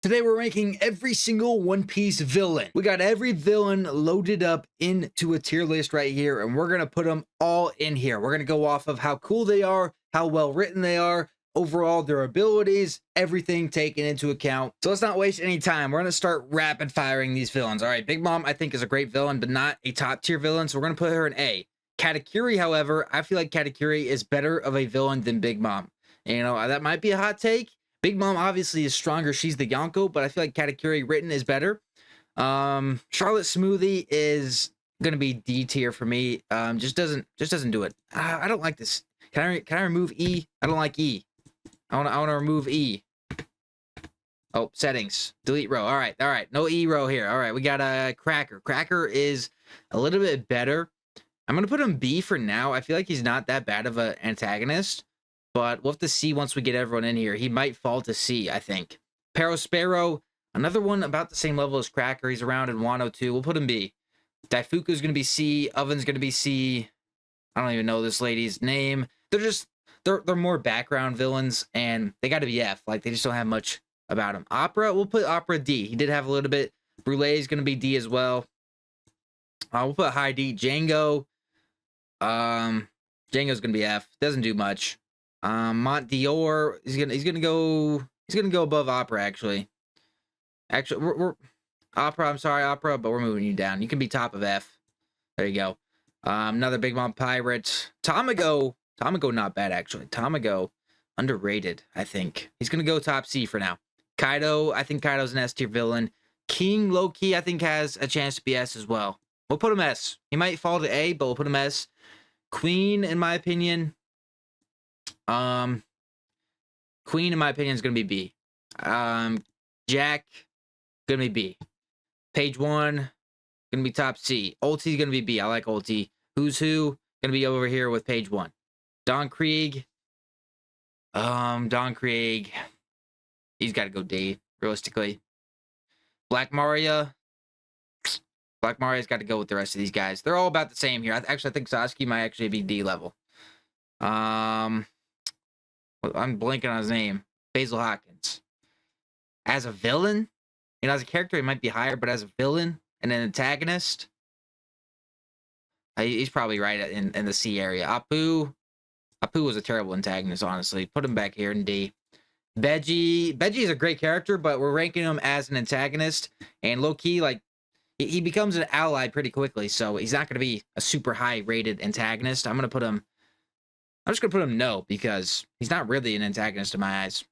Today we're ranking every single One Piece villain. We got every villain loaded up into a tier list right here, and we're going to put them all in here. We're going to go off of how cool they are, how well written they are, overall their abilities, everything taken into account. So let's not waste any time. We're going to start rapid firing these villains. All right, Big Mom I think is a great villain, but not a top tier villain, so we're going to put her in A. Katakuri, however, I feel like Katakuri is better of a villain than Big Mom. And, you know, that might be a hot take. Big Mom obviously is stronger. She's the Yonko, but I feel like Katakuri written is better. Charlotte Smoothie is gonna be D tier for me. Just doesn't do it. I don't like this. Can I remove E? I don't like E. I wanna remove E. Oh, settings, delete row. All right, no E row here. All right, we got a Cracker. Cracker is a little bit better. I'm gonna put him B for now. I feel like he's not that bad of an antagonist. But we'll have to see once we get everyone in here. He might fall to C, I think. Perospero, another one about the same level as Cracker. He's around in Wano too. We'll put him B. Daifuku's going to be C. Oven's going to be C. I don't even know this lady's name. They're more background villains, and they got to be F. Like, they just don't have much about him. Opera, we'll put Opera D. He did have a little bit. Brulee is going to be D as well. We'll put High D. Django. Django's going to be F. Doesn't do much. Mont Dior, he's gonna go above Opera actually. We're Opera. I'm sorry, Opera, but we're moving you down. You can be top of F. There you go. Another Big Mom pirate. Tamago not bad actually. Tamago underrated. I think he's gonna go top C for now. Kaido, I think Kaido's an S tier villain. King Loki, I think has a chance to be S as well. We'll put him S. He might fall to A, but we'll put him S. Queen, in my opinion. Queen, in my opinion, is gonna be B. Jack, gonna be B. Page 1, gonna be top C. Ulti's gonna be B. I like Ulti. Who's Who, gonna be over here with page 1. Don Krieg. Don Krieg. He's gotta go D, realistically. Black Maria. Black Maria's got to go with the rest of these guys. They're all about the same here. I think Sasuke might actually be D level. I'm blanking on his name. Basil Hawkins. As a villain, you know, as a character, he might be higher, but as a villain and an antagonist, he's probably right in the C area. Apu was a terrible antagonist, honestly. Put him back here in D. Veggie is a great character, but we're ranking him as an antagonist, and low-key, like, he becomes an ally pretty quickly, so he's not going to be a super high-rated antagonist. I'm just going to put him no, because he's not really an antagonist in my eyes.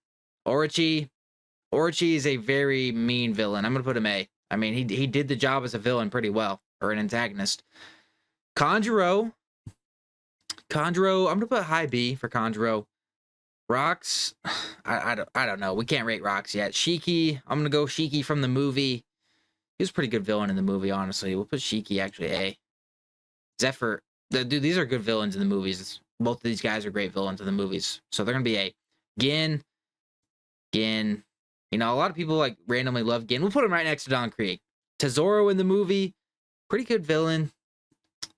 Orochi is a very mean villain. I'm going to put him A. I mean, he did the job as a villain pretty well, or an antagonist. Kanjuro, I'm going to put high B for Kanjuro. Rocks, I don't know. We can't rate Rocks yet. Shiki, I'm going to go Shiki from the movie. He was a pretty good villain in the movie, honestly. We'll put Shiki actually A. Zephyr, dude, these are good villains in the movies. Both of these guys are great villains in the movies. So they're going to be A. Gin. You know, a lot of people like randomly love Gin. We'll put him right next to Don Krieg. Tesoro in the movie, pretty good villain,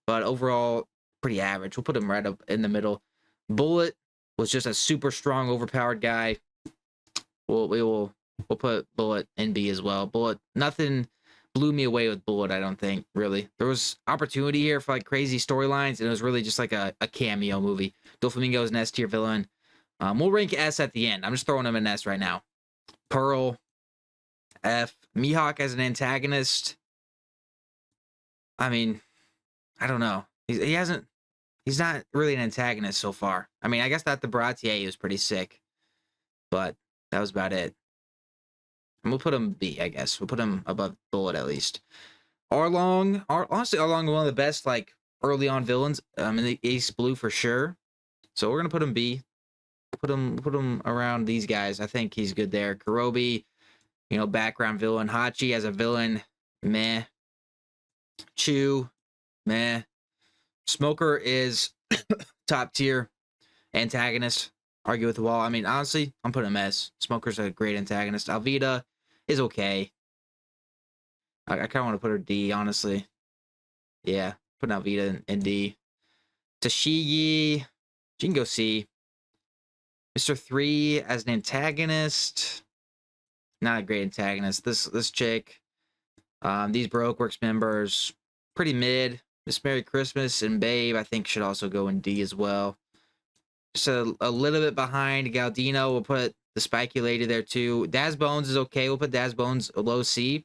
but overall pretty average. We'll put him right up in the middle. Bullet was just a super strong, overpowered guy. We'll put Bullet in B as well. Bullet, nothing blew me away with Bullet, I don't think, really. There was opportunity here for like crazy storylines, and it was really just like a cameo movie. Doflamingo is an S tier villain. We'll rank S at the end. I'm just throwing him in S right now. Pearl, F. Mihawk as an antagonist. I mean, I don't know. He's not really an antagonist so far. I mean, I guess that the Baratier was pretty sick, but that was about it. And we'll put him B, I guess. We'll put him above Bullet at least. Honestly, Arlong one of the best like early on villains in the Ace Blue for sure. So we're gonna put him B. Put him around these guys. I think he's good there. Kurobi, you know, background villain. Hachi as a villain, meh. Chu, meh. Smoker is top tier antagonist. Argue with the wall. I mean, honestly, I'm putting him S. Smoker's a great antagonist. Alvida is okay. I kind of want to put her D, honestly. Yeah, putting Alvida in D. Tashigi, she can go C. Mr. 3 as an antagonist. Not a great antagonist. This chick, these Baroque Works members, pretty mid. Miss Merry Christmas and Babe, I think, should also go in D as well. Just a little bit behind Galdino. We'll put the Spiky Lady there too. Daz Bones is okay. We'll put Daz Bones low C.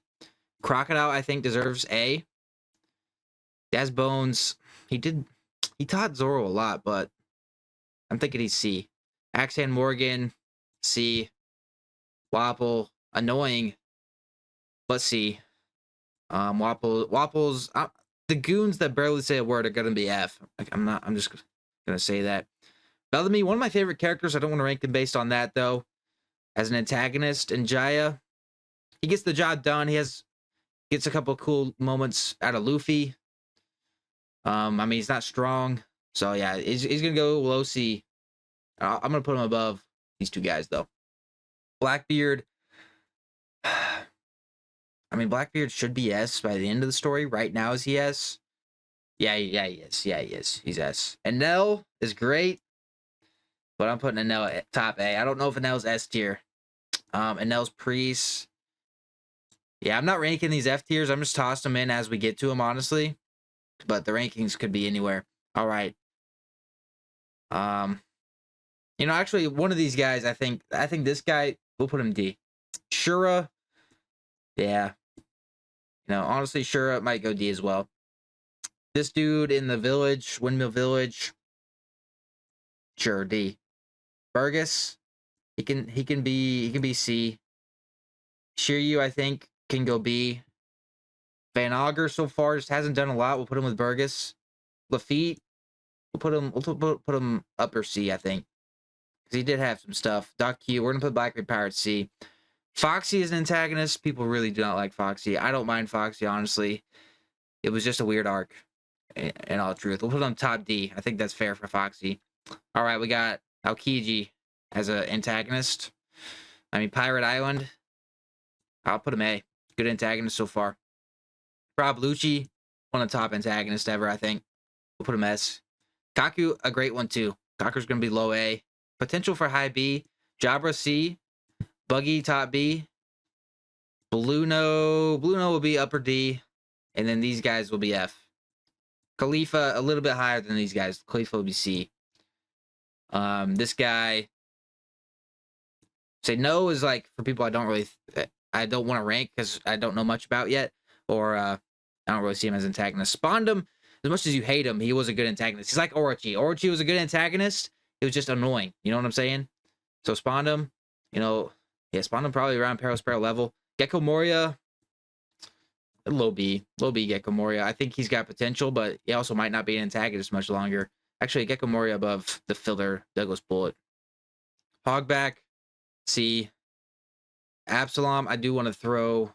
Crocodile, I think, deserves A. Daz Bones, he taught Zoro a lot, but I'm thinking he's C. Axan Morgan, C. Wapple, annoying, but C. Wapple's the goons that barely say a word are gonna be F. Like, I'm just gonna say that. Bellamy, one of my favorite characters. I don't want to rank him based on that though. As an antagonist, and Jaya, he gets the job done. He gets a couple of cool moments out of Luffy. I mean, he's not strong, so yeah, he's gonna go low C. I'm gonna put him above these two guys though. Blackbeard. I mean, Blackbeard should be S by the end of the story. Right now, is he S? Yeah, he is. Yeah, he is. He's S. And Nell is great, but I'm putting Nell at top A. I don't know if Nell's S tier. And Nell's Priest. Yeah, I'm not ranking these F tiers. I'm just tossing them in as we get to them, honestly. But the rankings could be anywhere. All right. You know, actually, one of these guys, I think this guy, we'll put him D. Shura. Yeah. You know, honestly, Shura might go D as well. This dude in the village, Windmill Village. Sure, D. Burgess. He can be C. Shiryu, I think, can go B. Van Auger so far just hasn't done a lot. We'll put him with Burgess. Lafitte, we'll put him upper C, I think. Because he did have some stuff. Doc Q, we're gonna put Blackbeard Pirate C. Foxy is an antagonist. People really do not like Foxy. I don't mind Foxy, honestly. It was just a weird arc, in all truth. We'll put him top D. I think that's fair for Foxy. All right, we got Aokiji as an antagonist. I mean, Pirate Island. I'll put him A. Good antagonist so far. Rob Lucci, one of the top antagonists ever, I think. We'll put him S. Kaku, a great one too. Kaku's going to be low A. Potential for high B. Jabra C. Buggy top B. Bluno will be upper D. And then these guys will be F. Khalifa, a little bit higher than these guys. Khalifa will be C. This guy, say no is like for people I don't want to rank because I don't know much about yet, or I don't really see him as antagonist. Spondum, as much as you hate him, he was a good antagonist. He's like Orochi. Orochi was a good antagonist. It was just annoying. You know what I'm saying? So Spondum, you know, yeah, Spondum probably around Perospero level. Gecko Moria, low B Gecko Moria. I think he's got potential, but he also might not be an antagonist much longer. Actually, Gecko Moria above the filler Douglas Bullet. Hogback, C. Absalom, I do want to throw.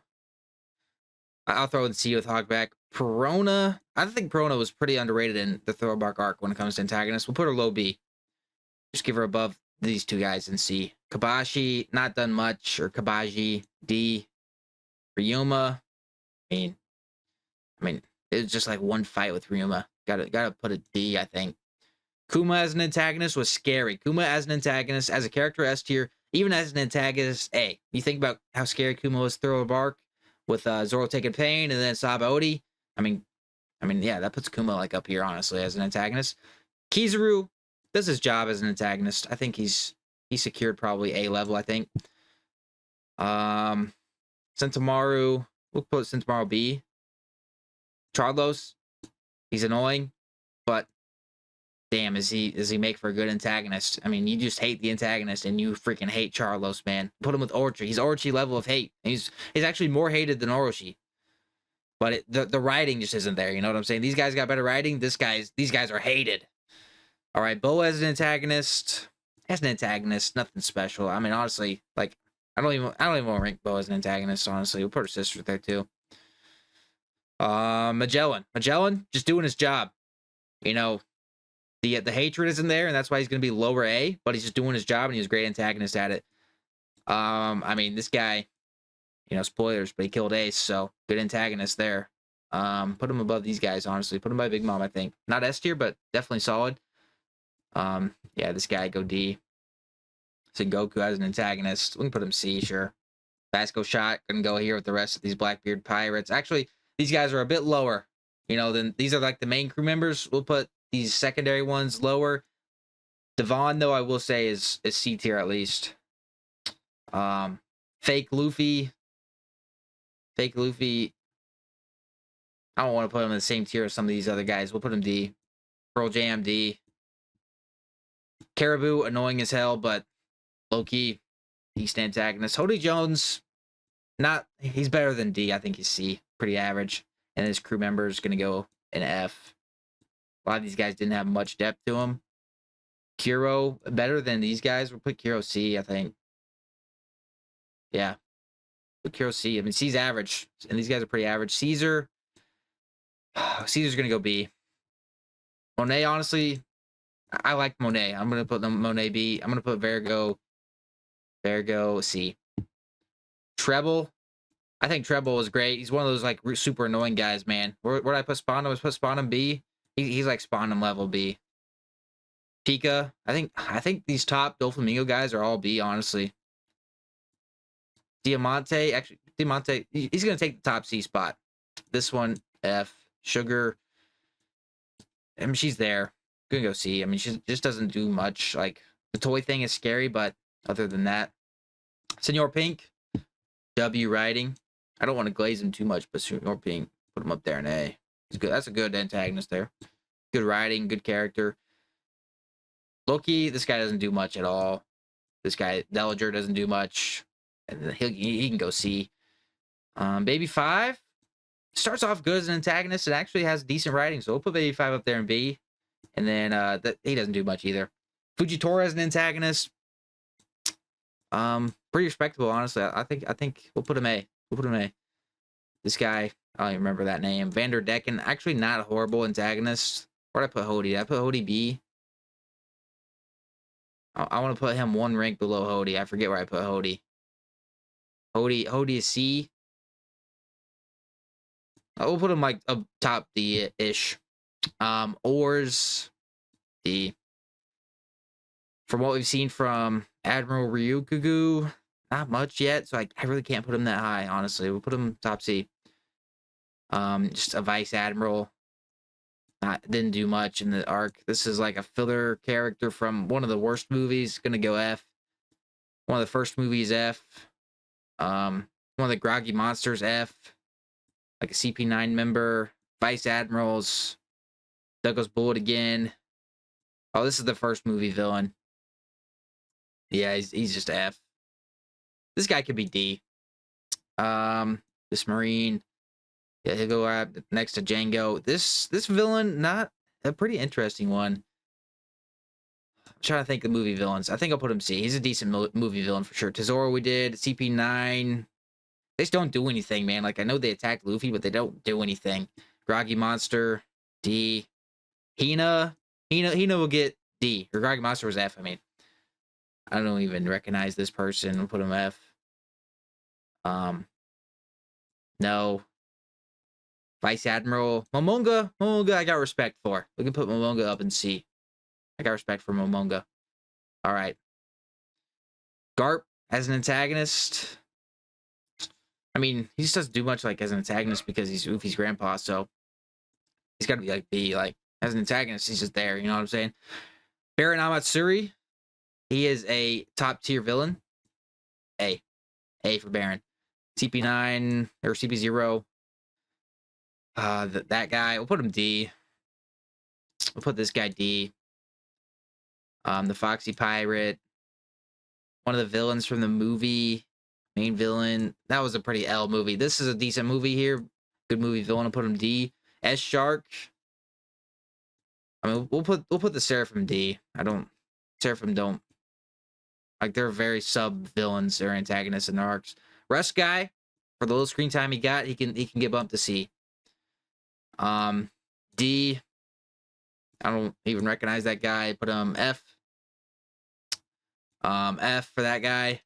I'll throw in C with Hogback. Perona, I think Perona was pretty underrated in the Throwback arc when it comes to antagonists. We'll put her low B. Just give her above these two guys in C. Kabashi, not done much, or Kabaji, D. Ryuma, I mean, it was just like one fight with Ryuma. Gotta put a D, I think. Kuma as an antagonist was scary. Kuma as an antagonist, as a character S tier, even as an antagonist A. You think about how scary Kuma was through a bark with Zoro taking pain and then Sabaody. I mean, yeah, that puts Kuma like up here, honestly, as an antagonist. Kizaru does his job as an antagonist. I think he's secured probably A level, I think. Sentomaru, we'll put Sentomaru B. Charlos, he's annoying, but damn, does he make for a good antagonist? I mean, you just hate the antagonist and you freaking hate Charlos, man. Put him with Orochi. He's Orochi level of hate. He's actually more hated than Orochi. But the writing just isn't there. You know what I'm saying? These guys got better writing. These guys are hated. All right, Bo as an antagonist. As an antagonist, nothing special. I mean, honestly, like I don't even want to rank Bo as an antagonist. Honestly, we'll put her sister there too. Magellan, just doing his job. You know, the hatred isn't there, and that's why he's going to be lower A. But he's just doing his job, and he's a great antagonist at it. I mean, this guy, you know, spoilers, but he killed Ace, so good antagonist there. Put him above these guys, honestly. Put him by Big Mom, I think. Not S tier, but definitely solid. Yeah, this guy, go D. So Goku as an antagonist. We can put him C, sure. Vasco Shot gonna go here with the rest of these Blackbeard pirates. Actually, these guys are a bit lower, you know, than these are like the main crew members. We'll put these secondary ones lower. Devon, though, I will say is C tier at least. Fake Luffy. Fake Luffy. I don't want to put him in the same tier as some of these other guys. We'll put him D. Pearl Jam D. Caribou, annoying as hell, but low-key, decent antagonist. Hody Jones, he's better than D. I think he's C. Pretty average. And his crew member is going to go in F. A lot of these guys didn't have much depth to them. Kuro, better than these guys. We'll put Kuro C, I think. Yeah. Put Kuro C. I mean, C's average. And these guys are pretty average. Caesar's going to go B. Monet, honestly, I like Monet. I'm going to put Monet B. I'm going to put Vergo C. Treble. I think Treble was great. He's one of those like super annoying guys, man. Where did I put Spawn? I was put Spawn B. He's like Spawn level B. Pika. I think these top Doflamingo guys are all B, honestly. Diamante. Actually, Diamante, he's going to take the top C spot. This one, F. Sugar. I mean, she's there. Gonna go C. I mean, she just doesn't do much. Like, the toy thing is scary, but other than that. Senor Pink. W riding. I don't want to glaze him too much, but Senor Pink, put him up there in A. He's good. That's a good antagonist there. Good riding, good character. Loki, this guy doesn't do much at all. This guy, Deliger, doesn't do much. And he can go C. Baby 5 starts off good as an antagonist. It actually has decent writing, so we'll put Baby 5 up there in B. And then he doesn't do much either. Fujitora as an antagonist. Pretty respectable, honestly. I think we'll put him A. We'll put him A. This guy, I don't even remember that name. Vander Decken, actually not a horrible antagonist. Where'd I put Hody? Did I put Hody B? I want to put him one rank below Hody. I forget where I put Hody. Hody is C. We'll put him like up top D-ish. Oars D. From what we've seen from Admiral Ryukugu, not much yet, so I really can't put him that high, honestly. We'll put him top C. Just a vice admiral. Didn't do much in the arc. This is like a filler character from one of the worst movies. Gonna go F. One of the first movies, F. One of the Groggy Monsters, F. Like a CP9 member. Vice admirals. Douglas Bullet again. Oh, this is the first movie villain. Yeah, he's just F. This guy could be D. This Marine. Yeah, he'll go up next to Django. This villain, not a pretty interesting one. I'm trying to think of movie villains. I think I'll put him C. He's a decent movie villain for sure. Tesoro we did. CP9. They just don't do anything, man. Like, I know they attacked Luffy, but they don't do anything. Groggy Monster, D. Hina will get D. Or Groggy Monster was F, I mean. I don't even recognize this person. I'll put him F. No. Vice Admiral. Momonga, I got respect for. We can put Momonga up in C. I got respect for Momonga. All right. Garp as an antagonist. I mean, he just doesn't do much like as an antagonist because he's Luffy's grandpa, so he's got to be like B. Like, as an antagonist, he's just there. You know what I'm saying? Baron Amatsuri. He is a top tier villain. A for Baron. CP9 or CP0. That guy. We'll put him D. We'll put this guy D. The Foxy Pirate. One of the villains from the movie. Main villain. That was a pretty L movie. This is a decent movie here. Good movie villain. I'll put him D. S Shark. I mean, we'll put the Seraphim D. Seraphim don't. Like, they're very sub-villains. They're antagonists in their arcs. Rust Guy, for the little screen time he got, he can get bumped to C. D. I don't even recognize that guy. Put him F. F for that guy.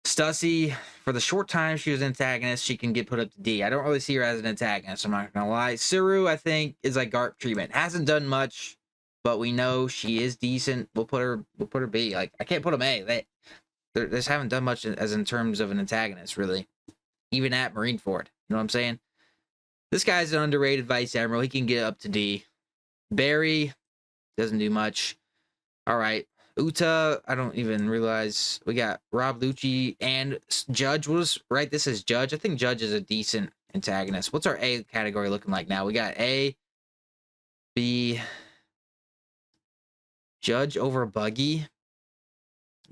Stussy, for the short time she was an antagonist, she can get put up to D. I don't really see her as an antagonist, I'm not gonna lie. Suru, I think, is like Garp treatment. Hasn't done much, but we know she is decent. We'll put her B. Like, I can't put him A. They just haven't done much as in terms of an antagonist, really. Even at Marineford. You know what I'm saying? This guy's an underrated Vice Admiral. He can get up to D. Barry doesn't do much. All right. Uta, I don't even realize. We got Rob Lucci and Judge was right. This is Judge. I think Judge is a decent antagonist. What's our A category looking like now? We got A, B, Judge over Buggy,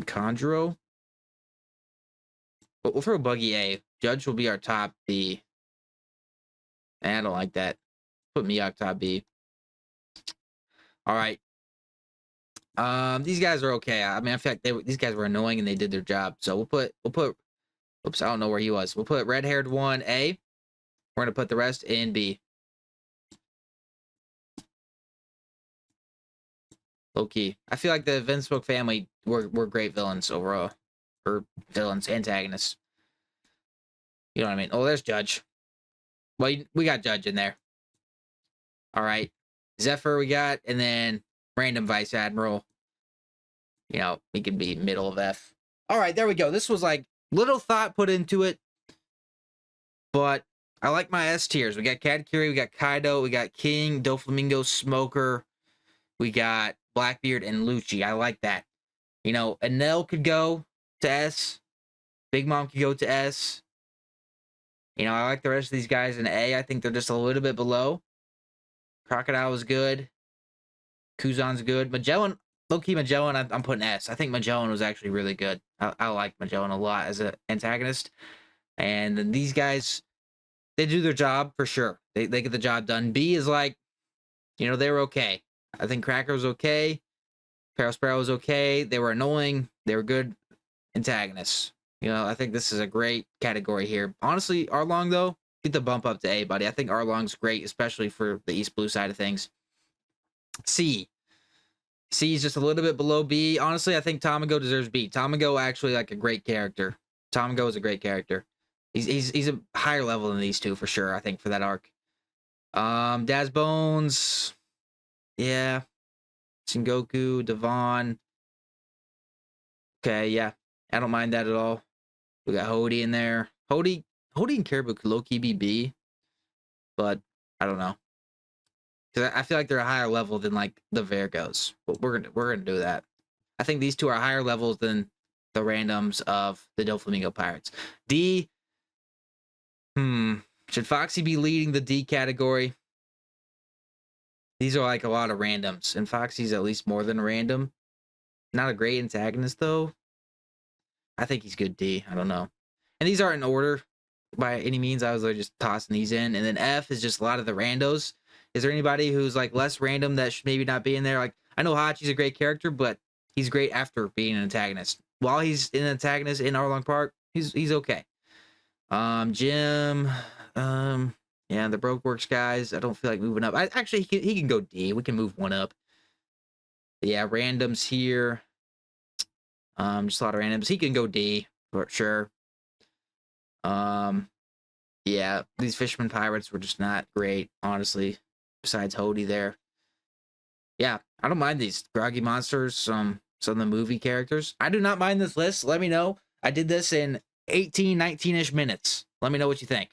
Conjuro. We'll throw Buggy A. Judge will be our top B. I don't like that. Put Miyok top B. All right. These guys are okay. I mean, in fact, these guys were annoying and they did their job. So we'll put. Oops, I don't know where he was. We'll put red-haired one A. We're gonna put the rest in B. Low key. I feel like the Vince Smoke family were great villains overall, or villains, antagonists. You know what I mean? Oh, there's Judge. Well, we got Judge in there. All right, Zephyr we got, and then random Vice Admiral. You know, he can be middle of F. All right, there we go. This was like little thought put into it, but I like my S tiers. We got Cad Curie, we got Kaido, we got King, Doflamingo, Smoker, we got Blackbeard, and Lucci. I like that. You know, Enel could go to S. Big Mom could go to S. You know, I like the rest of these guys in A. I think they're just a little bit below. Crocodile was good. Kuzan's good. Magellan, low-key Magellan, I'm putting S. I think Magellan was actually really good. I like Magellan a lot as an antagonist. And then these guys, they do their job for sure. They get the job done. B is like, you know, they were okay. I think Cracker was okay. Perospero was okay. They were annoying. They were good antagonists. You know, I think this is a great category here. Honestly, Arlong, though, get the bump up to A, buddy. I think Arlong's great, especially for the East Blue side of things. C. C is just a little bit below B. Honestly, I think Tamago deserves B. Tamago actually like a great character. Tamago is a great character. He's a higher level than these two for sure, I think, for that arc. Daz Bones. Yeah. Sengoku, Devon. Okay, yeah. I don't mind that at all. We got Hody in there. Hody and Caribou could low-key be B, but I don't know. Because I feel like they're a higher level than like the Virgos. But we're gonna do that. I think these two are higher levels than the randoms of the Doflamingo Pirates. D. Should Foxy be leading the D category? These are like a lot of randoms, and Foxy's at least more than a random. Not a great antagonist though. I think he's good D. I don't know. And these aren't in order by any means. I was like just tossing these in. And then F is just a lot of the randos. Is there anybody who's like less random that should maybe not be in there? Like, I know Hachi's a great character, but he's great after being an antagonist. While he's an antagonist in Arlong Park, he's okay. Jim, yeah, the Broke Works guys. I don't feel like moving up. Actually, he can go D. We can move one up. But yeah, randoms here. Just a lot of randoms. He can go D for sure. Yeah, these Fisherman Pirates were just not great, honestly. Besides Hody there. Yeah, I don't mind these Groggy Monsters, some of the movie characters. I do not mind this list. Let me know. I did this in 18, 19-ish minutes. Let me know what you think.